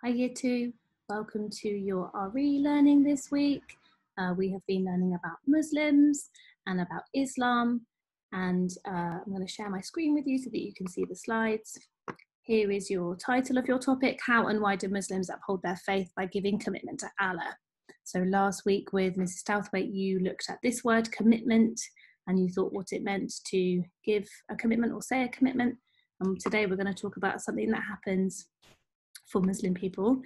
Hi Year 2, welcome to your RE learning this week. We have been learning about Muslims and about Islam, and I'm going to share my screen with you so that you can see the slides. Here is your title of your topic: How and why do Muslims uphold their faith by giving commitment to Allah? So last week with Mrs. Southwaite, you looked at this word commitment and you thought what it meant to give a commitment or say a commitment. And today we're going to talk about something that happens for Muslim people.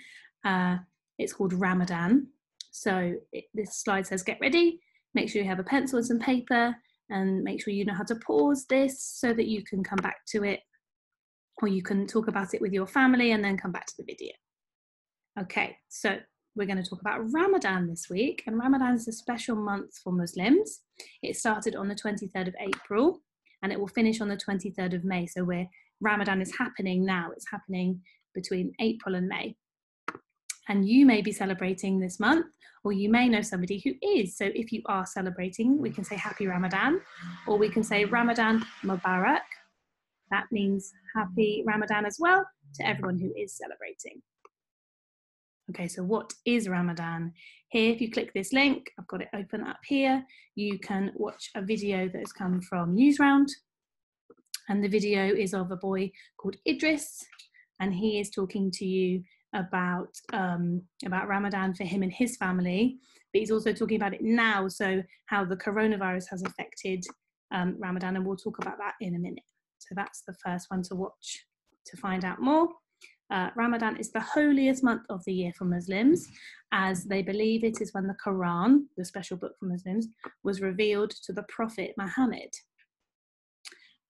It's called Ramadan. So this slide says get ready, make sure you have a pencil and some paper, and make sure you know how to pause this so that you can come back to it, or you can talk about it with your family and then come back to the video. Okay, so we're going to talk about Ramadan this week, and Ramadan is a special month for Muslims. It started on the 23rd of April and it will finish on the 23rd of May. So Ramadan is happening now. It's happening between April and May. And you may be celebrating this month, or you may know somebody who is. So if you are celebrating, we can say Happy Ramadan, or we can say Ramadan Mubarak. That means Happy Ramadan as well to everyone who is celebrating. Okay, so what is Ramadan? Here, if you click this link, I've got it open up here, you can watch a video that has come from Newsround. And the video is of a boy called Idris, and he is talking to you about Ramadan for him and his family, but he's also talking about it now, so how the coronavirus has affected Ramadan, and we'll talk about that in a minute. So that's the first one to watch to find out more. Ramadan is the holiest month of the year for Muslims, as they believe it is when the Quran, the special book for Muslims, was revealed to the Prophet Muhammad.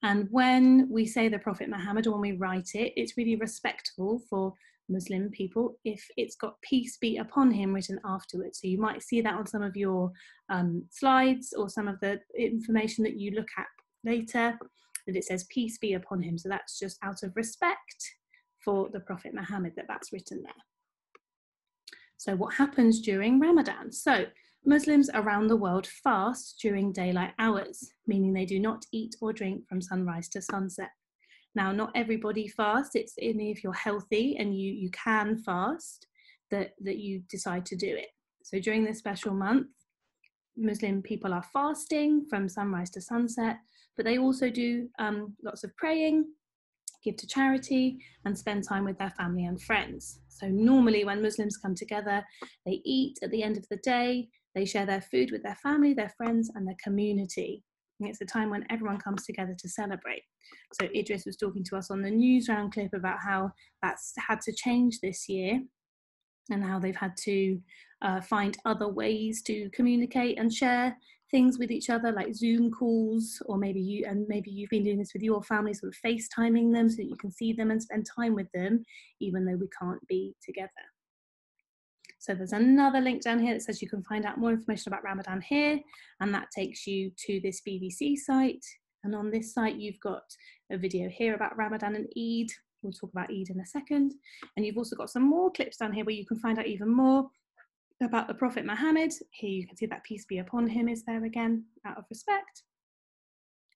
And when we say the Prophet Muhammad, or when we write it, it's really respectful for Muslim people if it's got peace be upon him written afterwards. So you might see that on some of your slides or some of the information that you look at later, that it says peace be upon him. So that's just out of respect for the Prophet Muhammad that's written there. So what happens during Ramadan? So Muslims around the world fast during daylight hours, meaning they do not eat or drink from sunrise to sunset. Now, not everybody fasts. It's only if you're healthy and you can fast that you decide to do it. So during this special month, Muslim people are fasting from sunrise to sunset, but they also do lots of praying, give to charity, and spend time with their family and friends. So normally when Muslims come together, they eat at the end of the day, they share their food with their family, their friends, and their community. And it's a time when everyone comes together to celebrate. So Idris was talking to us on the Newsround clip about how that's had to change this year, and how they've had to find other ways to communicate and share things with each other, like Zoom calls, or maybe you've been doing this with your family, sort of FaceTiming them so that you can see them and spend time with them, even though we can't be together. So there's another link down here that says you can find out more information about Ramadan here, and that takes you to this BBC site. And on this site, you've got a video here about Ramadan and Eid. We'll talk about Eid in a second. And you've also got some more clips down here where you can find out even more about the Prophet Muhammad. Here you can see that peace be upon him is there again, out of respect.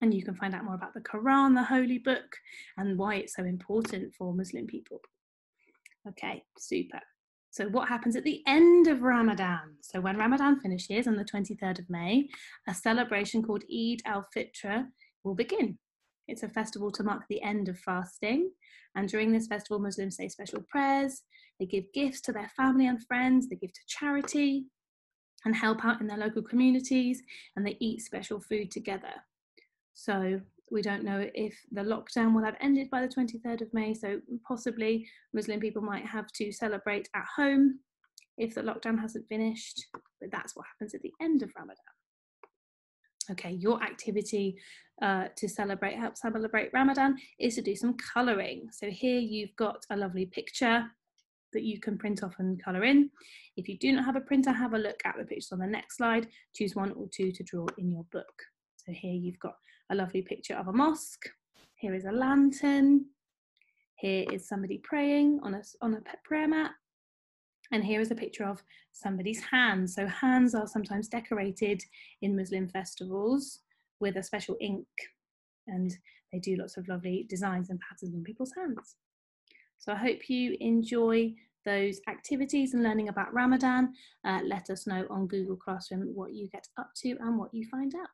And you can find out more about the Quran, the holy book, and why it's so important for Muslim people. Okay, super. So what happens at the end of Ramadan? So when Ramadan finishes on the 23rd of May, a celebration called Eid al-Fitr will begin. It's a festival to mark the end of fasting. And during this festival, Muslims say special prayers, they give gifts to their family and friends, they give to charity and help out in their local communities, and they eat special food together. So we don't know if the lockdown will have ended by the 23rd of May, so possibly Muslim people might have to celebrate at home if the lockdown hasn't finished, but that's what happens at the end of Ramadan. Okay, your activity to help celebrate Ramadan is to do some colouring. So here you've got a lovely picture that you can print off and colour in. If you do not have a printer, have a look at the pictures on the next slide. Choose one or two to draw in your book. So here you've got a lovely picture of a mosque. Here is a lantern. Here is somebody praying on a prayer mat. And here is a picture of somebody's hands. So hands are sometimes decorated in Muslim festivals with a special ink, and they do lots of lovely designs and patterns on people's hands. So I hope you enjoy those activities and learning about Ramadan, let us know on Google Classroom what you get up to and what you find out.